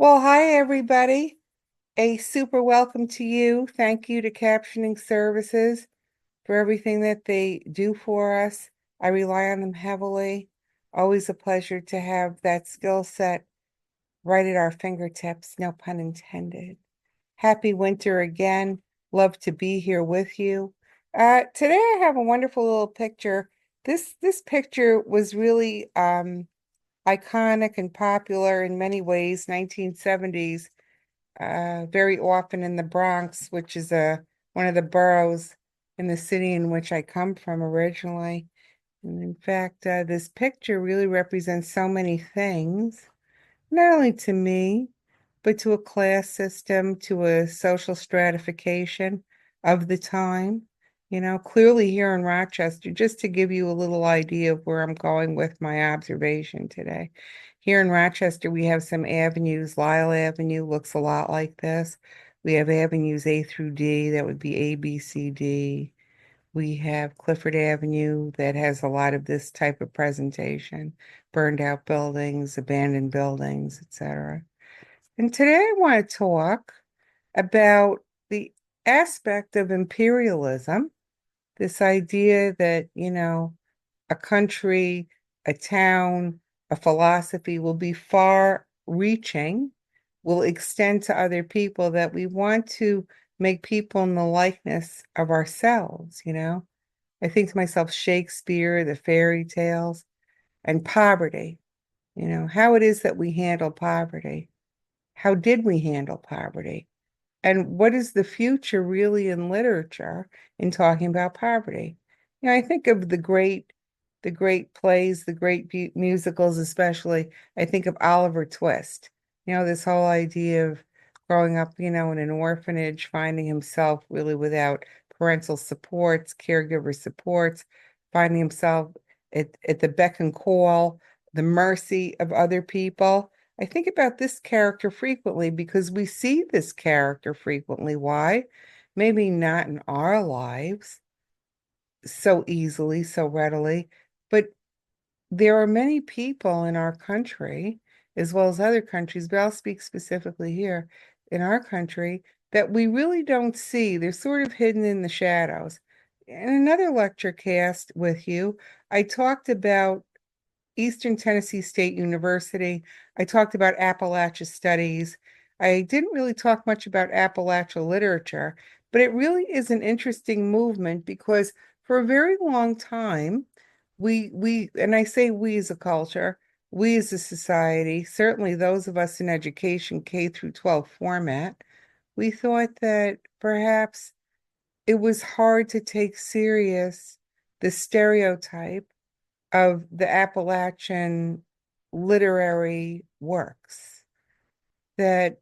Well, hi, everybody. A super welcome to you. Thank you to Captioning Services for everything that they do for us. I rely on them heavily. Always a pleasure to have that skill set right at our fingertips, no pun intended. Happy winter again. Love to be here with you. Today I have a wonderful little picture. This picture was really iconic and popular in many ways, 1970s, very often in the Bronx, which is one of the boroughs in the city in which I come from originally. And in fact, this picture really represents so many things, not only to me, but to a class system, to a social stratification of the time. Clearly here in Rochester, just to give you a little idea of where I'm going with my observation today. Here in Rochester, we have some avenues. Lyle Avenue looks a lot like this. We have avenues A through D, that would be A, B, C, D. We have Clifford Avenue that has a lot of this type of presentation, burned out buildings, abandoned buildings, etc. And today I want to talk about the aspect of imperialism, this idea that, a country, a town, a philosophy will be far reaching, will extend to other people, that we want to make people in the likeness of ourselves. I think to myself, Shakespeare, the fairy tales, and poverty, how it is that we handle poverty. How did we handle poverty? And what is the future really in literature in talking about poverty? I think of the great plays, the great musicals, especially. I think of Oliver Twist. This whole idea of growing up, in an orphanage, finding himself really without parental supports, caregiver supports, finding himself at the beck and call, the mercy of other people. I think about this character frequently because we see this character frequently. Why? Maybe not in our lives so easily, so readily, but there are many people in our country, as well as other countries, but I'll speak specifically here in our country, that we really don't see. They're sort of hidden in the shadows. In another lecture cast with you, I talked about Eastern Tennessee State University. I talked about Appalachia studies. I didn't really talk much about Appalachia literature, but it really is an interesting movement because for a very long time, and I say we as a culture, we as a society, certainly those of us in education, K through 12 format, we thought that perhaps it was hard to take serious the stereotype of the Appalachian literary works, that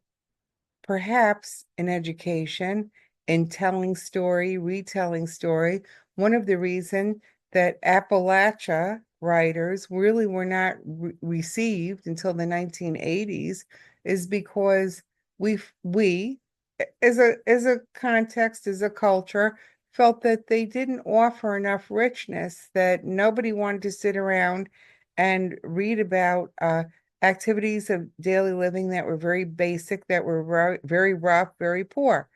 perhaps in education, in telling story, retelling story, one of the reasons that Appalachia writers really were not received until the 1980s is because we as a context, as a culture, felt that they didn't offer enough richness, that nobody wanted to sit around and read about activities of daily living that were very basic, that were very rough, very poor.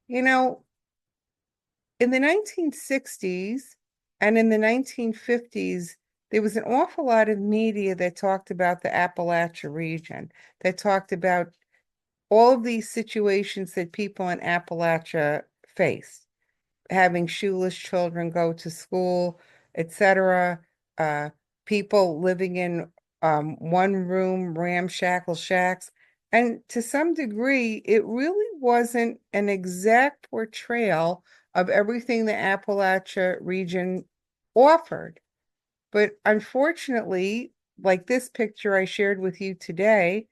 You know, in the 1960s and in the 1950s, there was an awful lot of media that talked about the Appalachia region, that talked about all of these situations that people in Appalachia face, having shoeless children go to school, etc. Uh, People living in one-room ramshackle shacks. And to some degree, it really wasn't an exact portrayal of everything the Appalachia region offered. But unfortunately, like this picture I shared with you today,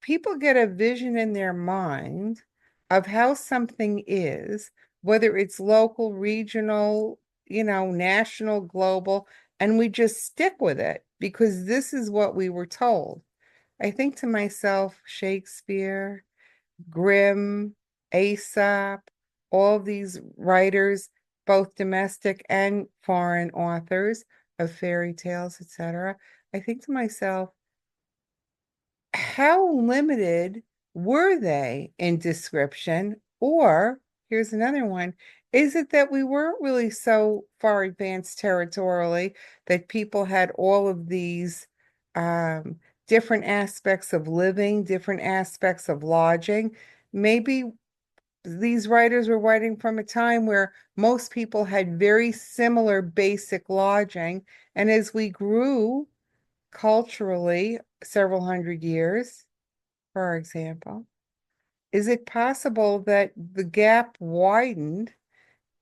people get a vision in their mind of how something is, whether it's local, regional, national, global, and we just stick with it because this is what we were told. I think to myself, Shakespeare, Grimm, Aesop, all of these writers, both domestic and foreign authors of fairy tales, etc. I think to myself, how limited were they in description? Or here's another one. Is it that we weren't really so far advanced territorially that people had all of these um, different aspects of living, different aspects of lodging? Maybe these writers were writing from a time where most people had very similar basic lodging. And as we grew culturally several hundred years, for example, is it possible that the gap widened,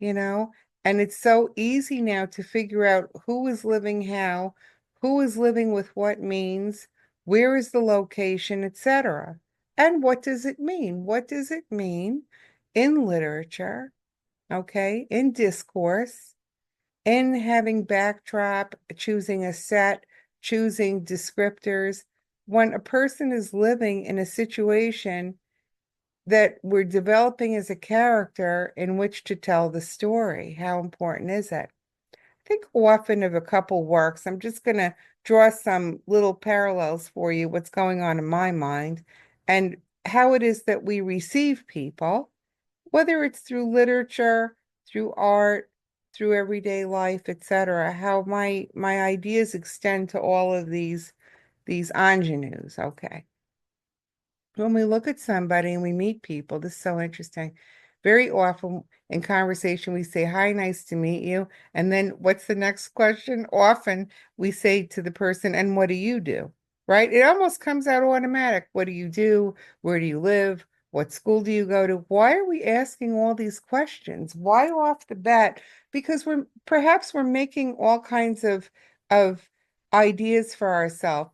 you know, and it's so easy now to figure out who is living how, who is living with what means, where is the location, etc. And what does it mean? What does it mean in literature, okay, in discourse, in having backdrop, choosing a set, choosing descriptors, when a person is living in a situation that we're developing as a character in which to tell the story? How important is it? I think often of a couple works, I'm just going to draw some little parallels for you, what's going on in my mind, and how it is that we receive people, whether it's through literature, through art, through everyday life, etc., how my ideas extend to all of these ingenues. Okay. When we look at somebody and we meet people, this is so interesting. Very often in conversation, we say, "Hi, nice to meet you." And then what's the next question? Often we say to the person, "And what do you do?" Right? It almost comes out automatic. What do you do? Where do you live? What school do you go to? Why are we asking all these questions? Why off the bat? Because we're making all kinds of ideas for ourselves.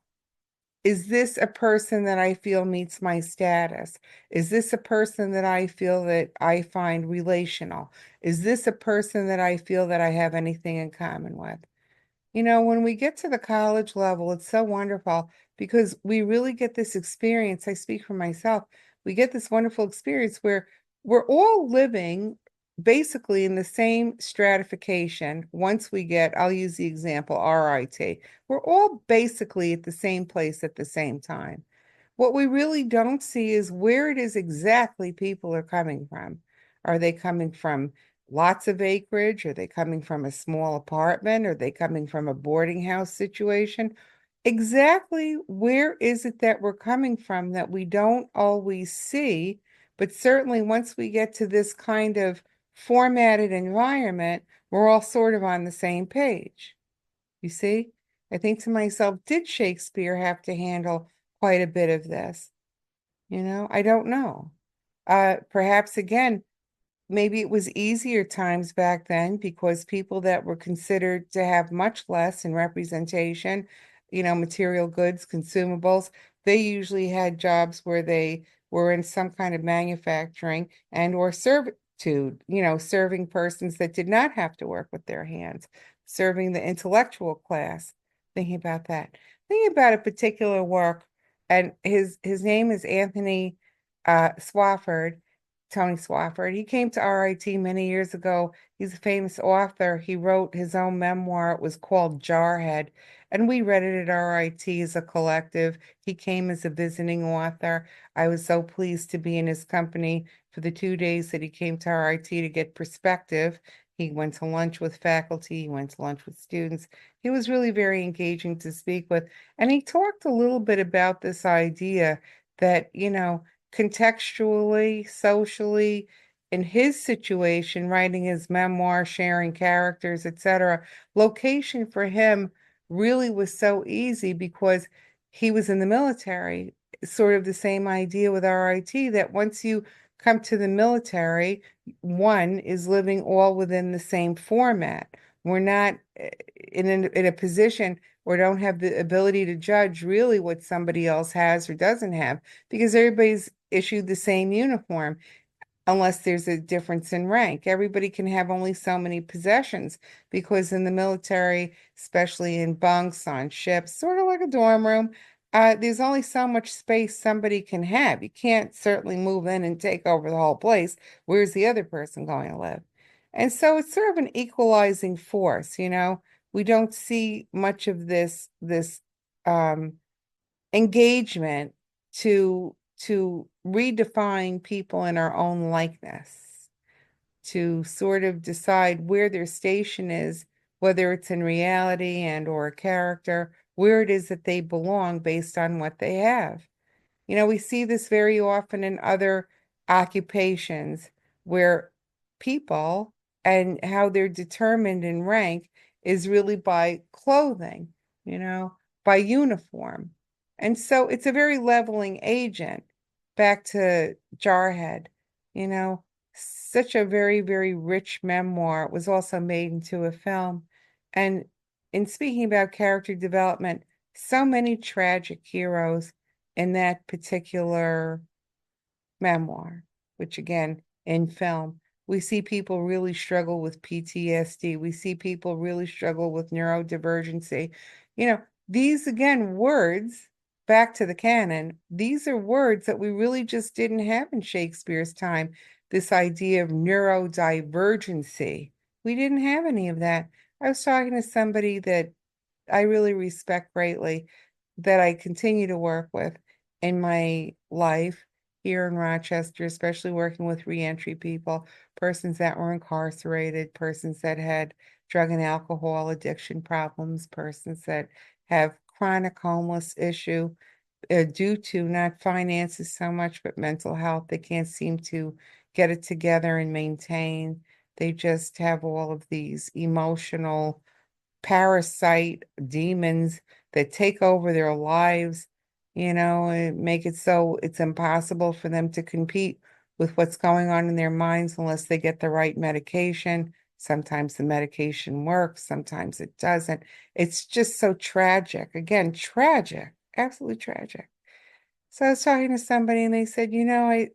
Is this a person that I feel meets my status? Is this a person that I feel that I find relational? Is this a person that I feel that I have anything in common with? When we get to the college level, it's so wonderful because we really get this experience. I speak for myself. We get this wonderful experience where we're all living basically in the same stratification. Once we get, I'll use the example RIT, we're all basically at the same place at the same time. What we really don't see is where it is exactly people are coming from. Are they coming from lots of acreage? Are they coming from a small apartment? Are they coming from a boarding house situation? Exactly where is it that we're coming from that we don't always see? But certainly once we get to this kind of formatted environment, we're all sort of on the same page. You see? I think to myself, did Shakespeare have to handle quite a bit of this? I don't know. Perhaps again, maybe it was easier times back then because people that were considered to have much less in representation, material goods, consumables, they usually had jobs where they were in some kind of manufacturing and or servitude, serving persons that did not have to work with their hands, serving the intellectual class. Thinking about that. Thinking about a particular work, and his name is Anthony Swafford. Tony Swafford. He came to RIT many years ago. He's a famous author. He wrote his own memoir. It was called Jarhead, and we read it at RIT as a collective. He came as a visiting author. I was so pleased to be in his company for the 2 days that he came to RIT to get perspective. He went to lunch with faculty, he went to lunch with students. He was really very engaging to speak with. And he talked a little bit about this idea that, contextually, socially, in his situation, writing his memoir, sharing characters, etc., location for him really was so easy because he was in the military. Sort of the same idea with RIT that once you come to the military, one is living all within the same format. We're not in a position or don't have the ability to judge really what somebody else has or doesn't have because everybody's issued the same uniform unless there's a difference in rank. Everybody can have only so many possessions because in the military, especially in bunks on ships, sort of like a dorm room, there's only so much space somebody can have. You can't certainly move in and take over the whole place. Where's the other person going to live? And so it's sort of an equalizing force, We don't see much of this engagement to redefine people in our own likeness, to sort of decide where their station is, whether it's in reality and or a character, where it is that they belong based on what they have. You know, we see this very often in other occupations where people and how they're determined in rank is really by clothing, you know, by uniform. And so it's a very leveling agent. Back to Jarhead, you know, such a very, very rich memoir. It was also made into a film. And in speaking about character development, so many tragic heroes in that particular memoir, which again, in film, we see people really struggle with PTSD. We see people really struggle with neurodivergency. You know, these again, words, back to the canon, these are words that we really just didn't have in Shakespeare's time. This idea of neurodivergency. We didn't have any of that. I was talking to somebody that I really respect greatly, that I continue to work with in my life here in Rochester, especially working with reentry people, persons that were incarcerated, persons that had drug and alcohol addiction problems, persons that have chronic homeless issue due to not finances so much, but mental health. They can't seem to get it together and maintain. They just have all of these emotional parasite demons that take over their lives, you know, and make it so it's impossible for them to compete with what's going on in their minds unless they get the right medication. Sometimes the medication works, sometimes it doesn't. It's just so tragic. Again, tragic, absolutely tragic. So I was talking to somebody and they said, you know,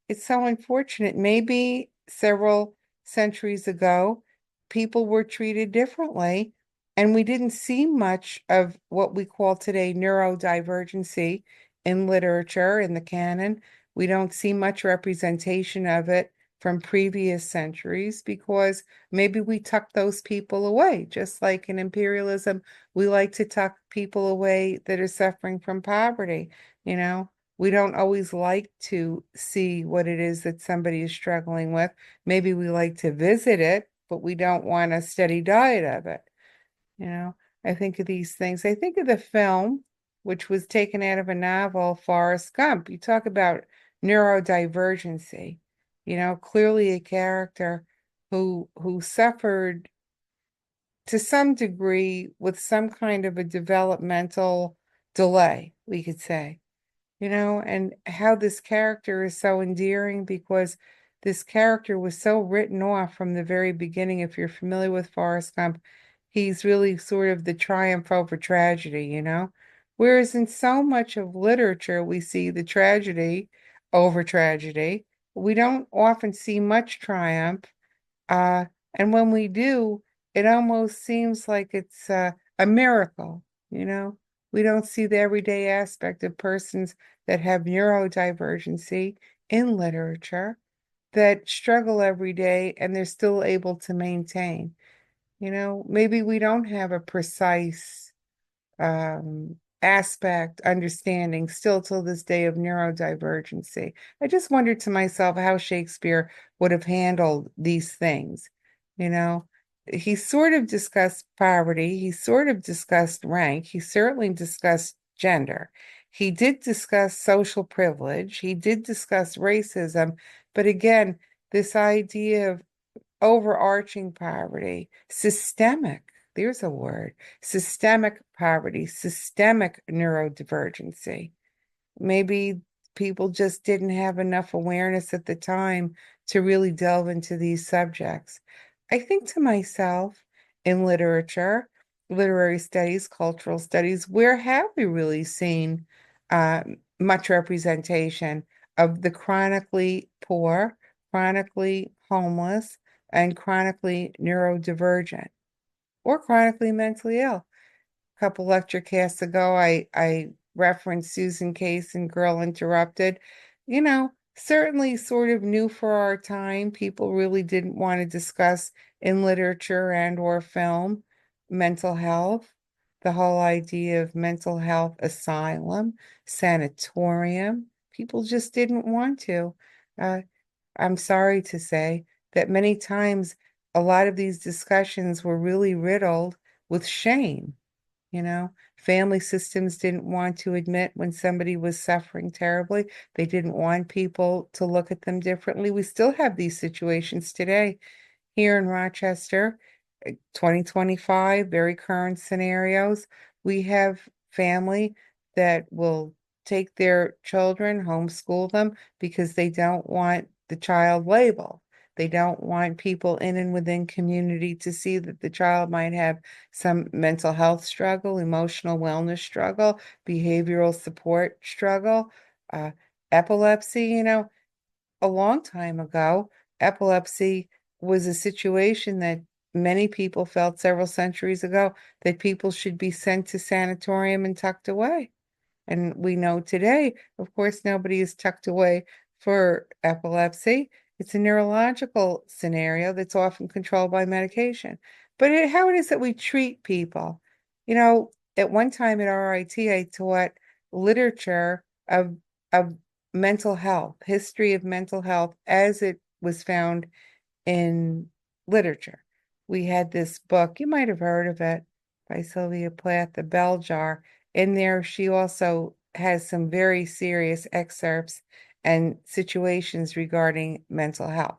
it's so unfortunate. Maybe several centuries ago, people were treated differently, and we didn't see much of what we call today neurodivergency in literature, in the canon. We don't see much representation of it from previous centuries because maybe we tuck those people away, just like in imperialism, we like to tuck people away that are suffering from poverty. You know, we don't always like to see what it is that somebody is struggling with. Maybe we like to visit it, but we don't want a steady diet of it. You know, I think of these things. I think of the film, which was taken out of a novel, Forrest Gump. You talk about neurodivergency, you know, clearly a character who suffered to some degree with some kind of a developmental delay, we could say, you know, and how this character is so endearing because this character was so written off from the very beginning. If you're familiar with Forrest Gump, he's really sort of the triumph over tragedy, you know? Whereas in so much of literature, we see the tragedy over tragedy. We don't often see much triumph. Uh, and when we do, it almost seems like it's a miracle, you know? We don't see the everyday aspect of persons that have neurodivergency in literature that struggle every day and they're still able to maintain. You know, maybe we don't have a precise aspect, understanding still till this day of neurodivergency. I just wondered to myself how Shakespeare would have handled these things. You know, he sort of discussed poverty, he sort of discussed rank, he certainly discussed gender. He did discuss social privilege, he did discuss racism, but again, this idea of overarching poverty, systemic, there's a word, systemic poverty, systemic neurodivergency. Maybe people just didn't have enough awareness at the time to really delve into these subjects. I think to myself, in literature, literary studies, cultural studies, where have we really seen much representation of the chronically poor, chronically homeless, and chronically neurodivergent or chronically mentally ill? A couple lecture casts ago, I referenced Susan Case and Girl Interrupted. You know, certainly sort of new for our time. People really didn't want to discuss in literature and or film mental health. the whole idea of mental health asylum, sanatorium. People just didn't want to. Uh, I'm sorry to say that many times a lot of these discussions were really riddled with shame. Family systems didn't want to admit when somebody was suffering terribly. They didn't want people to look at them differently. We still have these situations today here in Rochester, 2025, very current scenarios. We have family that will take their children, homeschool them because they don't want the child labeled. They don't want people in and within community to see that the child might have some mental health struggle, emotional wellness struggle, behavioral support struggle, uh, epilepsy. A long time ago, epilepsy was a situation that many people felt several centuries ago that people should be sent to sanatorium and tucked away. And we know today, of course, nobody is tucked away for epilepsy. It's a neurological scenario that's often controlled by medication. But how it is that we treat people. At one time at RIT, I taught literature of mental health, history of mental health as it was found in literature. We had this book, you might have heard of it, by Sylvia Plath, The Bell Jar. In there, she also has some very serious excerpts and situations regarding mental health.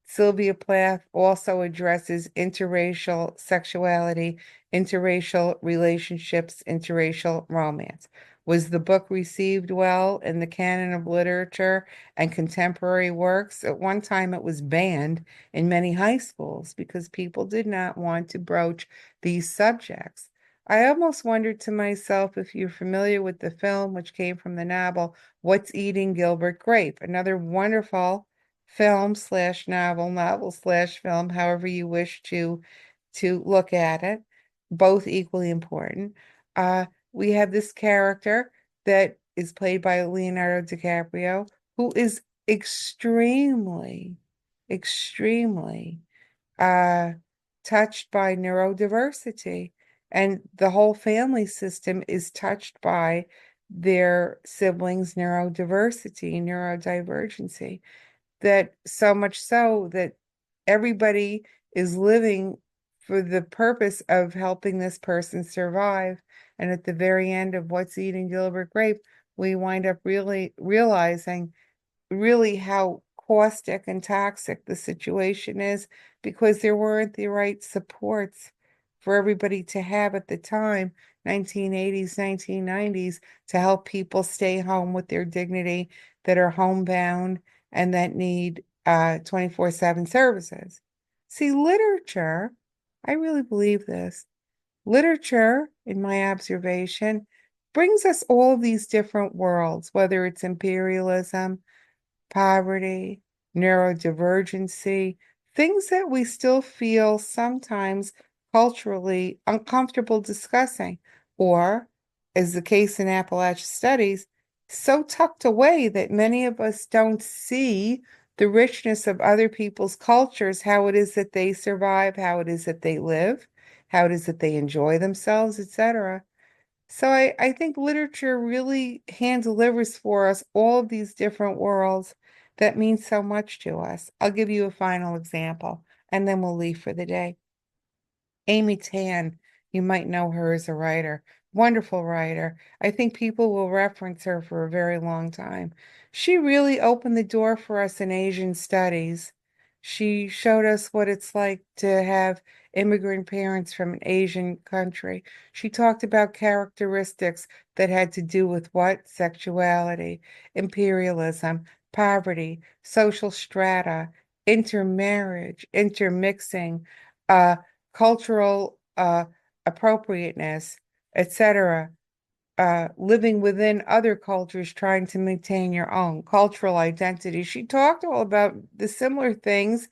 Sylvia Plath also addresses interracial sexuality, interracial relationships, interracial romance. Was the book received well in the canon of literature and contemporary works? At one time, it was banned in many high schools because people did not want to broach these subjects. I almost wondered to myself if you're familiar with the film, which came from the novel, What's Eating Gilbert Grape? Another wonderful film slash novel slash film, however you wish to look at it, both equally important. We have this character that is played by Leonardo DiCaprio, who is extremely, extremely uh, touched by neurodiversity, and the whole family system is touched by their siblings' neurodiversity, neurodivergency, that so much so that everybody is living for the purpose of helping this person survive. And at the very end of What's Eating Gilbert Grape, we wind up really realizing really how caustic and toxic the situation is because there weren't the right supports for everybody to have at the time, 1980s, 1990s, to help people stay home with their dignity, that are homebound and that need 24/7 services. See, literature, I really believe this. Literature, in my observation, brings us all of these different worlds, whether it's imperialism, poverty, neurodivergency, things that we still feel sometimes culturally uncomfortable discussing, or, as the case in Appalachian studies, so tucked away that many of us don't see the richness of other people's cultures, how it is that they survive, how it is that they live, how it is that they enjoy themselves, etc. So I think literature really hand delivers for us all of these different worlds that mean so much to us. I'll give you a final example, and then we'll leave for the day. Amy Tan, you might know her as a writer, wonderful writer. I think people will reference her for a very long time. She really opened the door for us in Asian studies. She showed us what it's like to have immigrant parents from an Asian country. She talked about characteristics that had to do with what? Sexuality, imperialism, poverty, social strata, intermarriage, intermixing, cultural appropriateness, etc., living within other cultures, trying to maintain your own cultural identity. She talked all about the similar things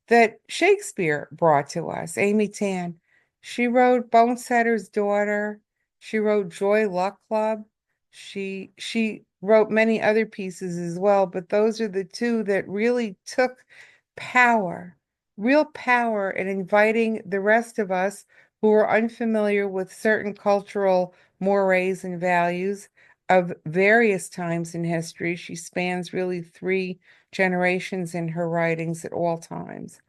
that Shakespeare brought to us. Amy Tan, she wrote Bonesetter's Daughter. She wrote Joy Luck Club. She wrote many other pieces as well, but those are the two that really took power, real power in inviting the rest of us who are unfamiliar with certain cultural mores and values of various times in history. She spans really three generations in her writings at all times.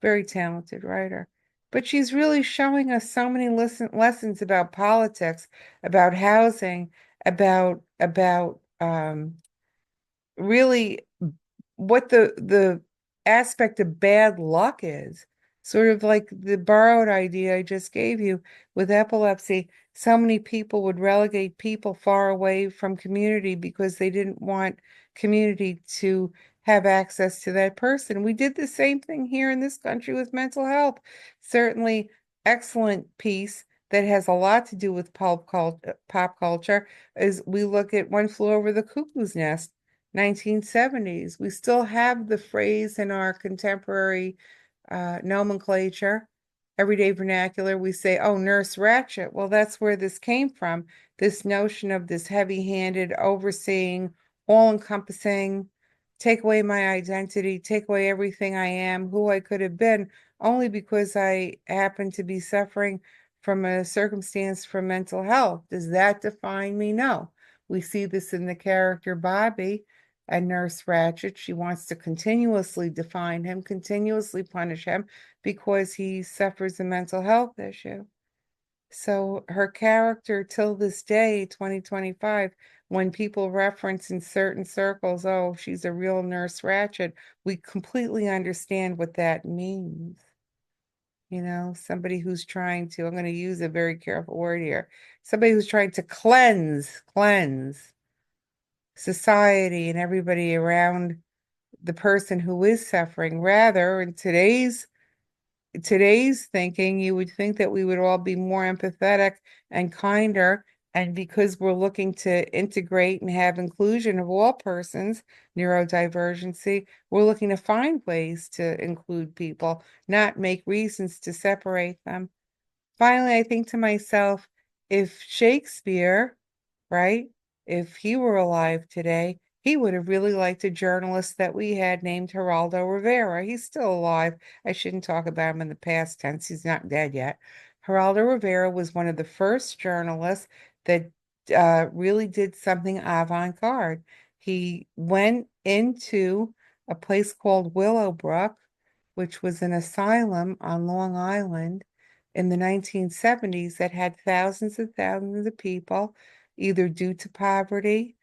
Very talented writer. But she's really showing us so many lessons about politics, about housing, about really what the aspect of bad luck is. Sort of like the borrowed idea I just gave you with epilepsy. So many people would relegate people far away from community because they didn't want community to have access to that person. We did the same thing here in this country with mental health. Certainly excellent piece that has a lot to do with pop culture is we look at One Flew Over the Cuckoo's Nest. 1970s. We still have the phrase in our contemporary nomenclature, everyday vernacular. We say, oh, Nurse Ratched. Well, that's where this came from. This notion of this heavy-handed, overseeing, all-encompassing, take away my identity, take away everything I am, who I could have been, only because I happen to be suffering from a circumstance for mental health. Does that define me? No. We see this in the character Bobby and Nurse Ratched. She wants to continuously define him, continuously punish him because he suffers a mental health issue. So her character till this day, 2025, when people reference in certain circles, oh, she's a real Nurse Ratched, we completely understand what that means. You know, somebody who's trying to, I'm going to use a very careful word here, somebody who's trying to cleanse society and everybody around the person who is suffering. Rather, in today's thinking, you would think that we would all be more empathetic and kinder. And because we're looking to integrate and have inclusion of all persons, neurodivergency, we're looking to find ways to include people, not make reasons to separate them. Finally, I think to myself, if Shakespeare, right, if he were alive today, he would have really liked a journalist that we had named Geraldo Rivera. He's still alive. I shouldn't talk about him in the past tense. He's not dead yet. Geraldo Rivera was one of the first journalists that really did something avant-garde. He went into a place called Willowbrook, which was an asylum on Long Island in the 1970s that had thousands and thousands of people, either due to poverty,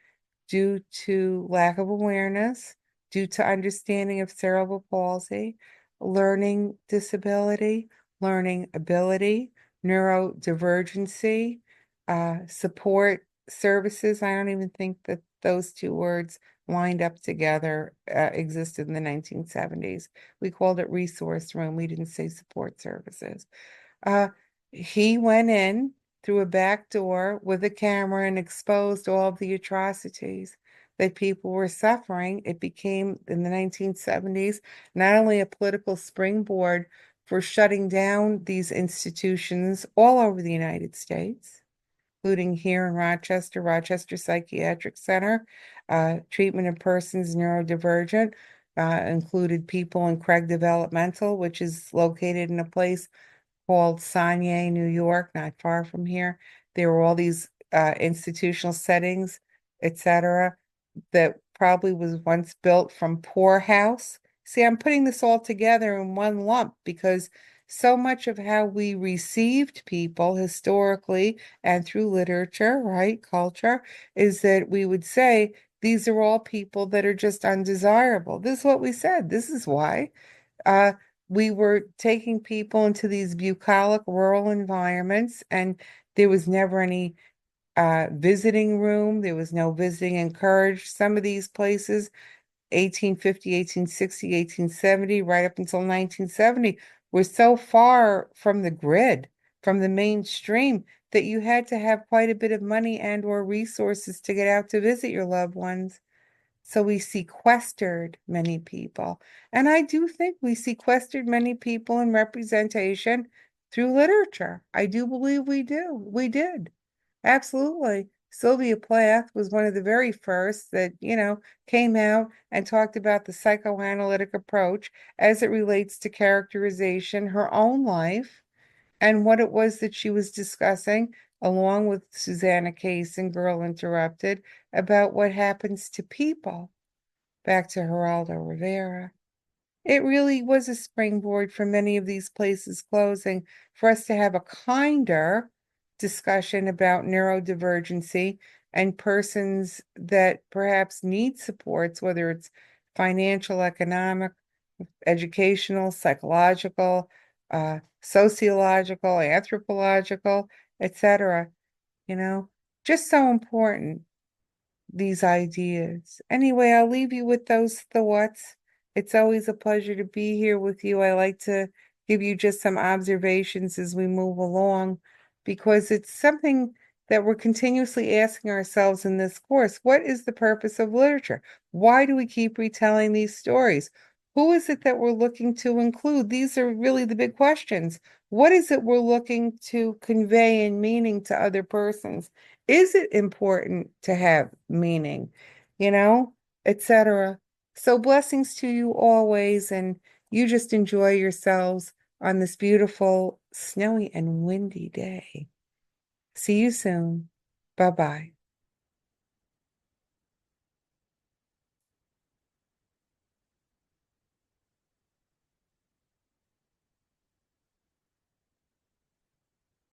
due to lack of awareness, due to understanding of cerebral palsy, learning disability, learning ability, neurodivergency, support services. I don't even think that those two words lined up together existed in the 1970s. We called it resource room. We didn't say support services. Uh, he went in through a back door with a camera and exposed all of the atrocities that people were suffering. It became, in the 1970s, not only a political springboard for shutting down these institutions all over the United States, including here in Rochester, Rochester Psychiatric Center, treatment of persons neurodivergent, included people in Craig Developmental, which is located in a place called Sagne, New York, not far from here. There were all these institutional settings, etc., that probably was once built from poorhouse. See, I'm putting this all together in one lump because so much of how we received people historically and through literature, right, culture, is that we would say these are all people that are just undesirable. This is what we said. This is why. Uh, we were taking people into these bucolic rural environments, and there was never any visiting room. There was no visiting encouraged. Some of these places, 1850, 1860, 1870, right up until 1970, were so far from the grid, from the mainstream, that you had to have quite a bit of money and or resources to get out to visit your loved ones. So we sequestered many people. And I do think we sequestered many people in representation through literature. I do believe we do. We did. Absolutely. Sylvia Plath was one of the very first that, came out and talked about the psychoanalytic approach as it relates to characterization, her own life, and what it was that she was discussing, along with Susanna Case and Girl Interrupted, about what happens to people. Back to Geraldo Rivera. It really was a springboard for many of these places closing for us to have a kinder discussion about neurodivergency and persons that perhaps need supports, whether it's financial, economic, educational, psychological, sociological, anthropological, etc. You know, just so important, these ideas. Anyway, I'll leave you with those thoughts. It's always a pleasure to be here with you. I like to give you just some observations as we move along because it's something that we're continuously asking ourselves in this course. What is the purpose of literature? Why do we keep retelling these stories? Who is it that we're looking to include? These are really the big questions. What is it we're looking to convey in meaning to other persons? Is it important to have meaning, you know, etc.? So blessings to you always, and you just enjoy yourselves on this beautiful, snowy and windy day. See you soon. Bye-bye.